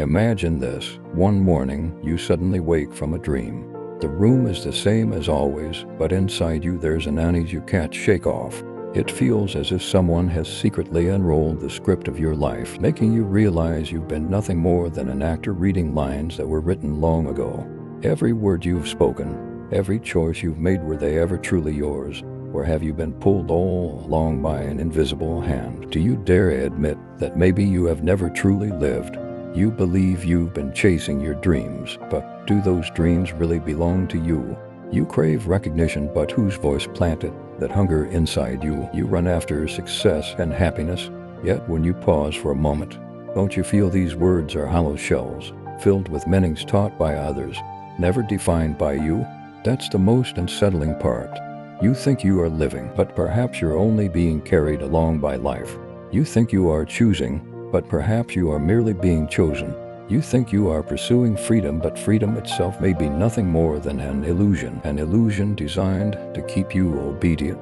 Imagine this. One morning, you suddenly wake from a dream. The room is the same as always, but inside you there's an unease you can't shake off. It feels as if someone has secretly unrolled the script of your life, making you realize you've been nothing more than an actor reading lines that were written long ago. Every word you've spoken, every choice you've made, were they ever truly yours? Or have you been pulled all along by an invisible hand? Do you dare admit that maybe you have never truly lived? You believe you've been chasing your dreams, but do those dreams really belong to you? You crave recognition, but whose voice planted that hunger inside you? You run after success and happiness, yet when you pause for a moment, don't you feel these words are hollow shells, filled with meanings taught by others, never defined by you? That's the most unsettling part. You think you are living, but perhaps you're only being carried along by life. You think you are choosing, but perhaps you are merely being chosen. You think you are pursuing freedom, but freedom itself may be nothing more than an illusion designed to keep you obedient.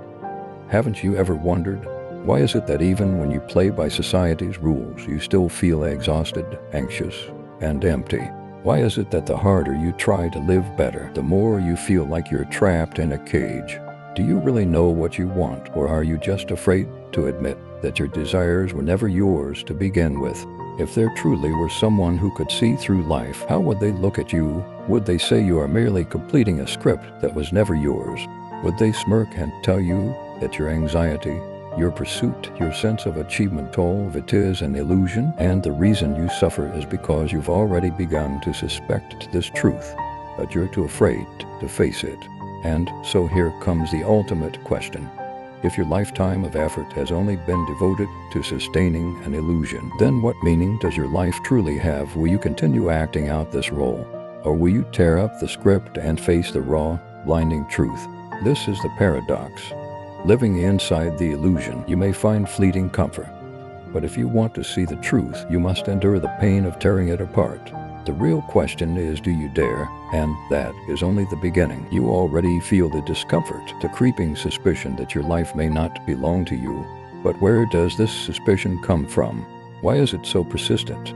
Haven't you ever wondered, why is it that even when you play by society's rules, you still feel exhausted, anxious, and empty? Why is it that the harder you try to live better, the more you feel like you're trapped in a cage? Do you really know what you want, or are you just afraid to admit that your desires were never yours to begin with? If there truly were someone who could see through life, how would they look at you? Would they say you are merely completing a script that was never yours? Would they smirk and tell you that your anxiety, your pursuit, your sense of achievement, all of it is an illusion, and the reason you suffer is because you've already begun to suspect this truth, but you're too afraid to face it? And so here comes the ultimate question. If your lifetime of effort has only been devoted to sustaining an illusion, then what meaning does your life truly have? Will you continue acting out this role? Or will you tear up the script and face the raw, blinding truth? This is the paradox. Living inside the illusion, you may find fleeting comfort. But if you want to see the truth, you must endure the pain of tearing it apart. The real question is, do you dare? And that is only the beginning. You already feel the discomfort, the creeping suspicion that your life may not belong to you. But where does this suspicion come from? Why is it so persistent?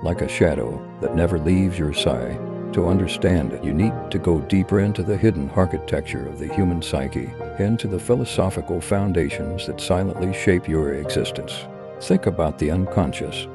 Like a shadow that never leaves your side. To understand it, you need to go deeper into the hidden architecture of the human psyche, into the philosophical foundations that silently shape your existence. Think about the unconscious.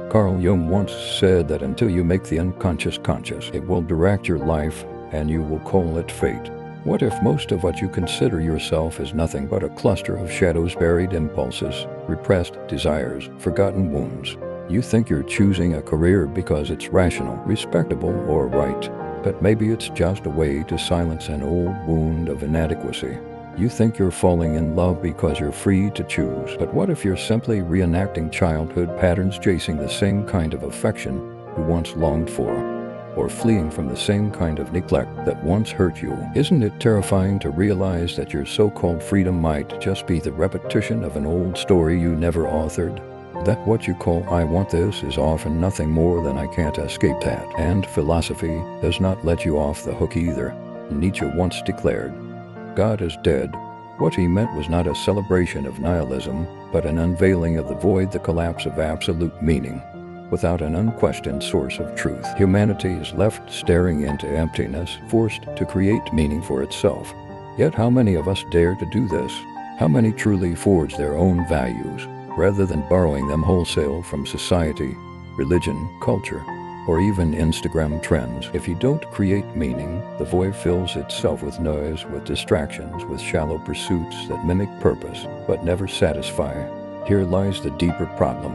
Carl Jung once said that until you make the unconscious conscious, it will direct your life and you will call it fate. What if most of what you consider yourself is nothing but a cluster of shadows, buried impulses, repressed desires, forgotten wounds? You think you're choosing a career because it's rational, respectable, or right, but maybe it's just a way to silence an old wound of inadequacy. You think you're falling in love because you're free to choose, but what if you're simply reenacting childhood patterns, chasing the same kind of affection you once longed for, or fleeing from the same kind of neglect that once hurt you? Isn't it terrifying to realize that your so-called freedom might just be the repetition of an old story you never authored? That what you call "I want this" is often nothing more than "I can't escape that." And philosophy does not let you off the hook either. Nietzsche once declared, "God is dead." What he meant was not a celebration of nihilism, but an unveiling of the void, the collapse of absolute meaning. Without an unquestioned source of truth, humanity is left staring into emptiness, forced to create meaning for itself. Yet how many of us dare to do this? How many truly forge their own values, rather than borrowing them wholesale from society, religion, culture, or even Instagram trends? If you don't create meaning, the void fills itself with noise, with distractions, with shallow pursuits that mimic purpose, but never satisfy. Here lies the deeper problem.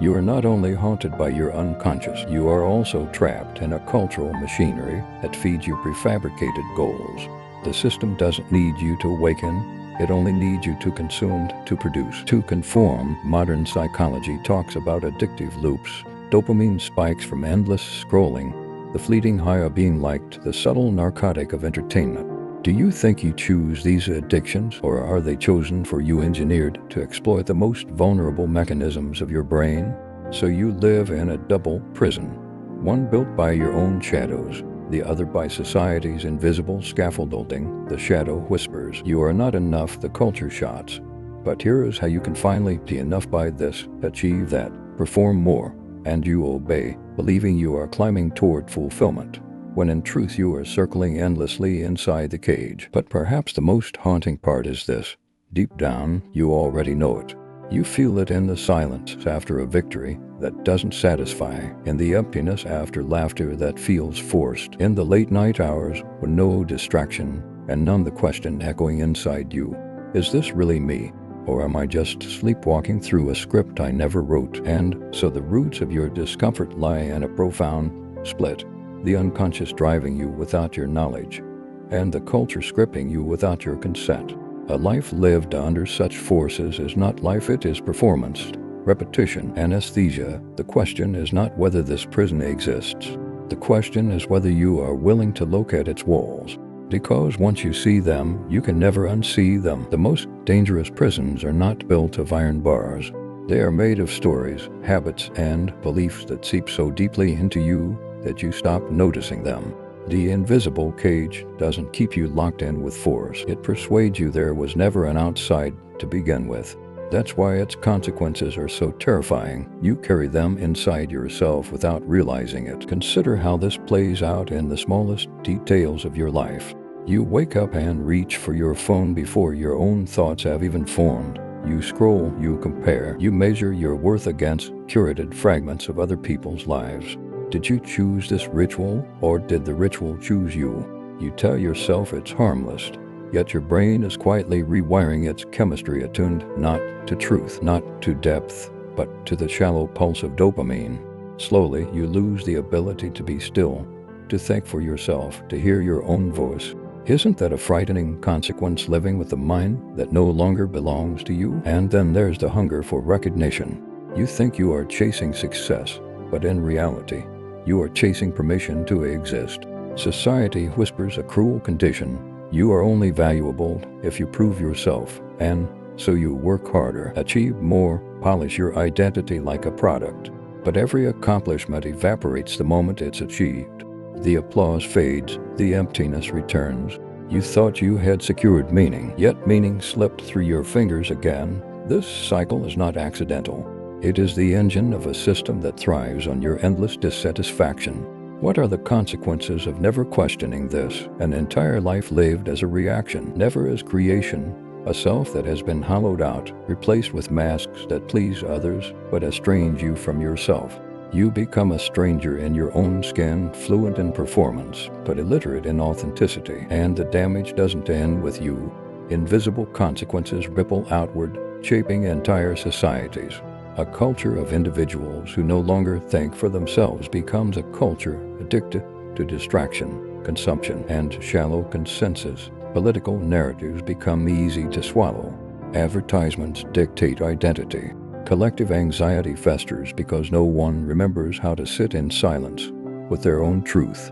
You are not only haunted by your unconscious, you are also trapped in a cultural machinery that feeds you prefabricated goals. The system doesn't need you to awaken, it only needs you to consume, to produce, to conform. Modern psychology talks about addictive loops, dopamine spikes from endless scrolling, the fleeting high of being liked, the subtle narcotic of entertainment. Do you think you choose these addictions, or are they chosen for you, engineered to exploit the most vulnerable mechanisms of your brain? So you live in a double prison, one built by your own shadows, the other by society's invisible scaffolding. The shadow whispers, "You are not enough," the culture shouts. But here is how you can finally be enough: by this, achieve that, perform more, and you obey, believing you are climbing toward fulfillment, when in truth you are circling endlessly inside the cage. But perhaps the most haunting part is this. Deep down, you already know it. You feel it in the silence after a victory that doesn't satisfy, in the emptiness after laughter that feels forced, in the late night hours with no distraction and none the question echoing inside you. Is this really me? Or am I just sleepwalking through a script I never wrote? And so the roots of your discomfort lie in a profound split, the unconscious driving you without your knowledge, and the culture scripting you without your consent. A life lived under such forces is not life, it is performance, repetition, anesthesia. The question is not whether this prison exists. The question is whether you are willing to look at its walls. Because once you see them, you can never unsee them. The most dangerous prisons are not built of iron bars. They are made of stories, habits, and beliefs that seep so deeply into you that you stop noticing them. The invisible cage doesn't keep you locked in with force. It persuades you there was never an outside to begin with. That's why its consequences are so terrifying. You carry them inside yourself without realizing it. Consider how this plays out in the smallest details of your life. You wake up and reach for your phone before your own thoughts have even formed. You scroll, you compare, you measure your worth against curated fragments of other people's lives. Did you choose this ritual, or did the ritual choose you? You tell yourself it's harmless, yet your brain is quietly rewiring its chemistry, attuned not to truth, not to depth, but to the shallow pulse of dopamine. Slowly, you lose the ability to be still, to think for yourself, to hear your own voice. Isn't that a frightening consequence, living with a mind that no longer belongs to you? And then there's the hunger for recognition. You think you are chasing success, but in reality, you are chasing permission to exist. Society whispers a cruel condition. You are only valuable if you prove yourself, and so you work harder, achieve more, polish your identity like a product. But every accomplishment evaporates the moment it's achieved. The applause fades, the emptiness returns. You thought you had secured meaning, yet meaning slipped through your fingers again. This cycle is not accidental. It is the engine of a system that thrives on your endless dissatisfaction. What are the consequences of never questioning this? An entire life lived as a reaction, never as creation. A self that has been hollowed out, replaced with masks that please others but estrange you from yourself. You become a stranger in your own skin, fluent in performance, but illiterate in authenticity. And the damage doesn't end with you. Invisible consequences ripple outward, shaping entire societies. A culture of individuals who no longer think for themselves becomes a culture addicted to distraction, consumption, and shallow consensus. Political narratives become easy to swallow. Advertisements dictate identity. Collective anxiety festers because no one remembers how to sit in silence with their own truth.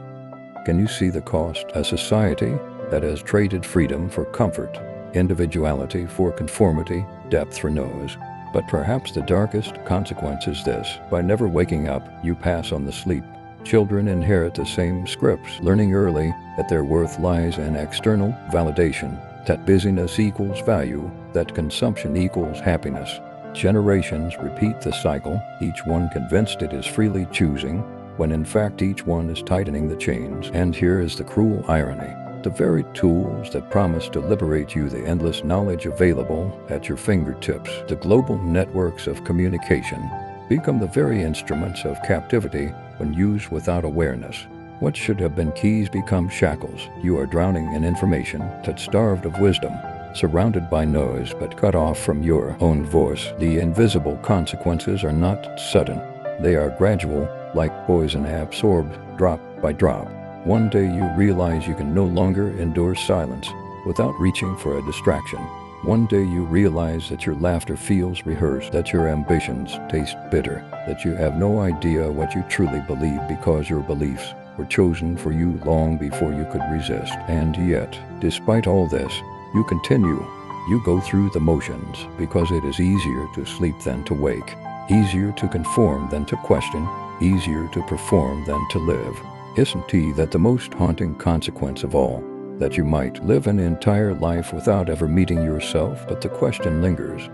Can you see the cost? A society that has traded freedom for comfort, individuality for conformity, depth for noise. But perhaps the darkest consequence is this. By never waking up, you pass on the sleep. Children inherit the same scripts, learning early that their worth lies in external validation, that busyness equals value, that consumption equals happiness. Generations repeat the cycle, each one convinced it is freely choosing, when in fact each one is tightening the chains. And here is the cruel irony. The very tools that promise to liberate you, the endless knowledge available at your fingertips, the global networks of communication, become the very instruments of captivity when used without awareness. What should have been keys become shackles. You are drowning in information that's starved of wisdom, surrounded by noise but cut off from your own voice. The invisible consequences are not sudden. They are gradual, like poison absorbed drop by drop. One day you realize you can no longer endure silence without reaching for a distraction. One day you realize that your laughter feels rehearsed, that your ambitions taste bitter, that you have no idea what you truly believe because your beliefs were chosen for you long before you could resist. And yet, despite all this, you continue. You go through the motions because it is easier to sleep than to wake, easier to conform than to question, easier to perform than to live. Isn't that the most haunting consequence of all? That you might live an entire life without ever meeting yourself, but the question lingers.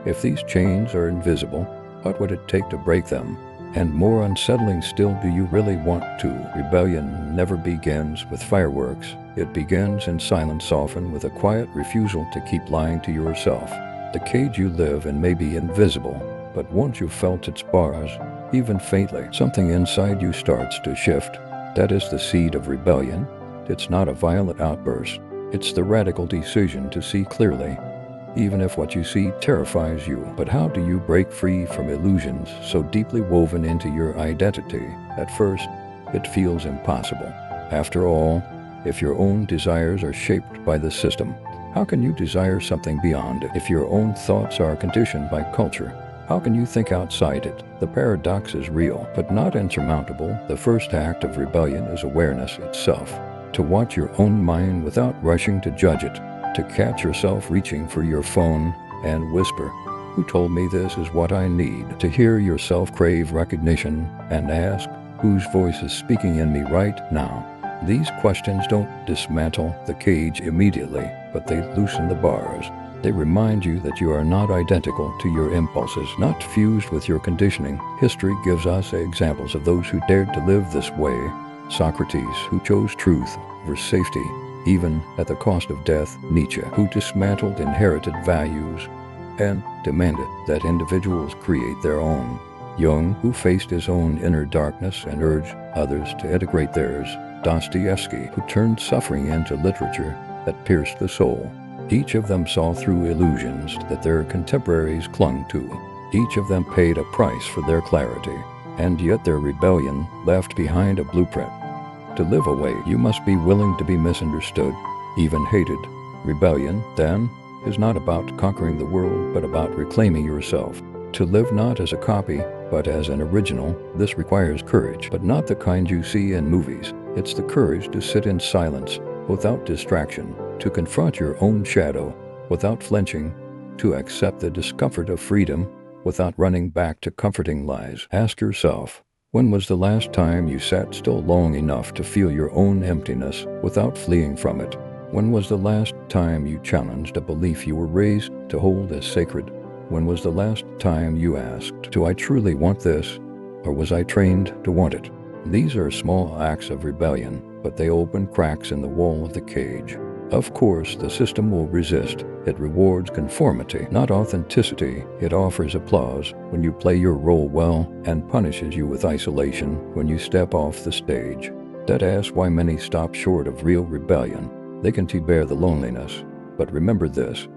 If these chains are invisible, what would it take to break them? And more unsettling still, do you really want to? Rebellion never begins with fireworks. It begins in silence, often with a quiet refusal to keep lying to yourself. The cage you live in may be invisible, but once you've felt its bars, even faintly, something inside you starts to shift. That is the seed of rebellion. It's not a violent outburst. It's the radical decision to see clearly, even if what you see terrifies you. But how do you break free from illusions so deeply woven into your identity? At first, it feels impossible. After all, if your own desires are shaped by the system, how can you desire something beyond it? If your own thoughts are conditioned by culture, how can you think outside it? The paradox is real, but not insurmountable. The first act of rebellion is awareness itself. To watch your own mind without rushing to judge it. To catch yourself reaching for your phone and whisper, "Who told me this is what I need?" To hear yourself crave recognition and ask, "Whose voice is speaking in me right now?" These questions don't dismantle the cage immediately, but they loosen the bars. They remind you that you are not identical to your impulses, not fused with your conditioning. History gives us examples of those who dared to live this way. Socrates, who chose truth over safety, even at the cost of death. Nietzsche, who dismantled inherited values and demanded that individuals create their own. Jung, who faced his own inner darkness and urged others to integrate theirs. Dostoevsky, who turned suffering into literature that pierced the soul. Each of them saw through illusions that their contemporaries clung to. Each of them paid a price for their clarity, and yet their rebellion left behind a blueprint. To live away, you must be willing to be misunderstood, even hated. Rebellion, then, is not about conquering the world, but about reclaiming yourself. To live not as a copy, but as an original, this requires courage, but not the kind you see in movies. It's the courage to sit in silence, without distraction, to confront your own shadow, without flinching, to accept the discomfort of freedom, without running back to comforting lies. Ask yourself, when was the last time you sat still long enough to feel your own emptiness without fleeing from it? When was the last time you challenged a belief you were raised to hold as sacred? When was the last time you asked, "Do I truly want this, or was I trained to want it?" These are small acts of rebellion, but they open cracks in the wall of the cage. Of course, the system will resist. It rewards conformity, not authenticity. It offers applause when you play your role well and punishes you with isolation when you step off the stage. That asks why many stop short of real rebellion. They can bear the loneliness. But remember this,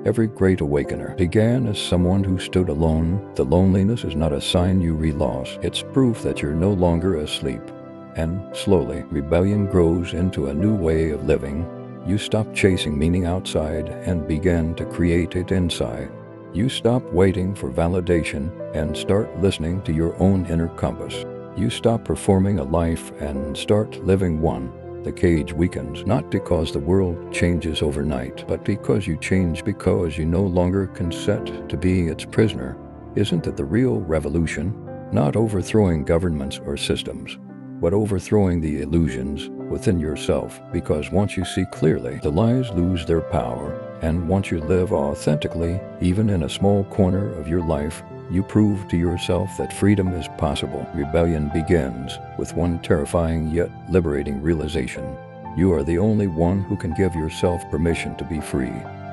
every great awakener began as someone who stood alone. The loneliness is not a sign you re-lost. It's proof that you're no longer asleep. And slowly, rebellion grows into a new way of living. You stop chasing meaning outside and begin to create it inside. You stop waiting for validation and start listening to your own inner compass. You stop performing a life and start living one. The cage weakens, not because the world changes overnight, but because you change, because you no longer consent to being its prisoner. Isn't that the real revolution? Not overthrowing governments or systems, but overthrowing the illusions within yourself, because once you see clearly, the lies lose their power, and once you live authentically, even in a small corner of your life, you prove to yourself that freedom is possible. Rebellion begins with one terrifying yet liberating realization. You are the only one who can give yourself permission to be free.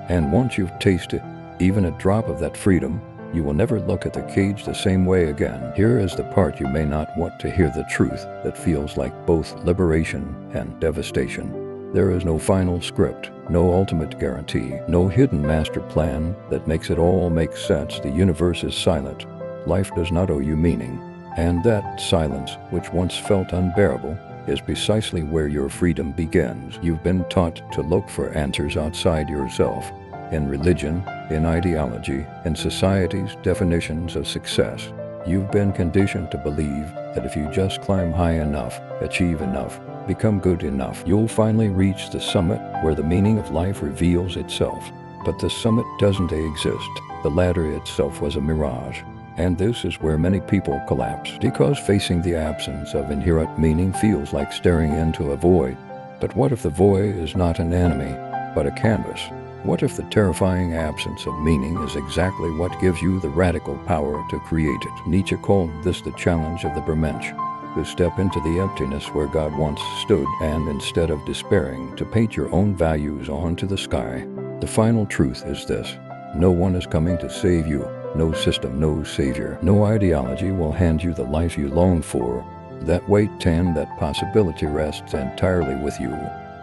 And once you've tasted even a drop of that freedom, you will never look at the cage the same way again. Here is the part you may not want to hear, the truth that feels like both liberation and devastation. There is no final script, no ultimate guarantee, no hidden master plan that makes it all make sense. The universe is silent. Life does not owe you meaning. And that silence, which once felt unbearable, is precisely where your freedom begins. You've been taught to look for answers outside yourself, in religion, in ideology, in society's definitions of success. You've been conditioned to believe that if you just climb high enough, achieve enough, become good enough, you'll finally reach the summit where the meaning of life reveals itself. But the summit doesn't exist. The ladder itself was a mirage. And this is where many people collapse, because facing the absence of inherent meaning feels like staring into a void. But what if the void is not an enemy, but a canvas? What if the terrifying absence of meaning is exactly what gives you the radical power to create it? Nietzsche called this the challenge of the Bermensch, to step into the emptiness where God once stood and, instead of despairing, to paint your own values onto the sky. The final truth is this: no one is coming to save you. No system, no savior, no ideology will hand you the life you long for. That weight and that possibility rests entirely with you.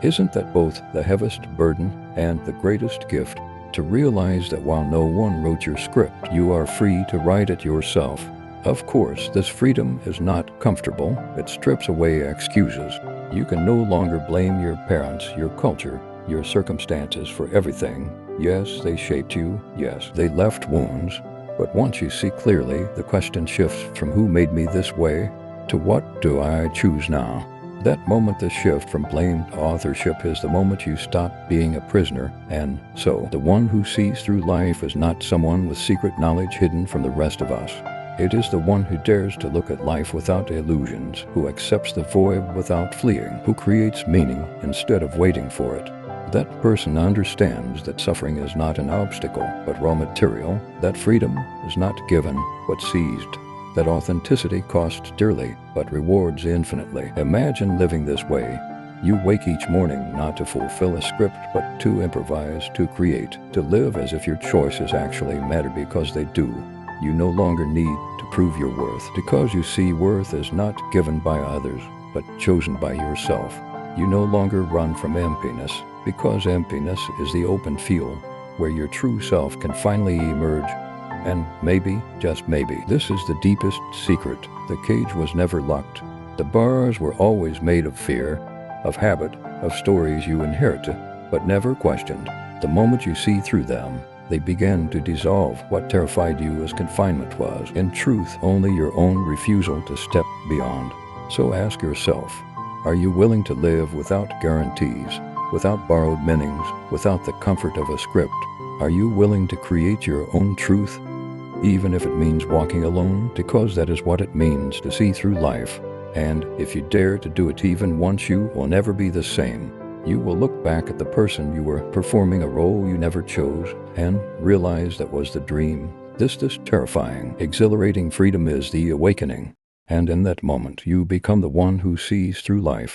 Isn't that both the heaviest burden and the greatest gift? To realize that while no one wrote your script, you are free to write it yourself. Of course, this freedom is not comfortable. It strips away excuses. You can no longer blame your parents, your culture, your circumstances for everything. Yes, they shaped you. Yes, they left wounds. But once you see clearly, the question shifts from who made me this way to what do I choose now? That moment, the shift from blame to authorship, is the moment you stop being a prisoner. And so, the one who sees through life is not someone with secret knowledge hidden from the rest of us. It is the one who dares to look at life without illusions, who accepts the void without fleeing, who creates meaning instead of waiting for it. That person understands that suffering is not an obstacle, but raw material, that freedom is not given, but seized, that authenticity costs dearly, but rewards infinitely. Imagine living this way. You wake each morning not to fulfill a script, but to improvise, to create, to live as if your choices actually matter because they do. You no longer need to prove your worth, because you see worth is not given by others, but chosen by yourself. You no longer run from emptiness, because emptiness is the open field where your true self can finally emerge. And maybe, just maybe, this is the deepest secret. The cage was never locked. The bars were always made of fear, of habit, of stories you inherited, but never questioned. The moment you see through them, they begin to dissolve. What terrified you as confinement was, in truth, only your own refusal to step beyond. So ask yourself, are you willing to live without guarantees, without borrowed meanings, without the comfort of a script? Are you willing to create your own truth, even if it means walking alone? Because that is what it means to see through life. And if you dare to do it even once, you will never be the same. You will look back at the person you were, performing a role you never chose, and realize that was the dream. This terrifying, exhilarating freedom is the awakening. And in that moment, you become the one who sees through life.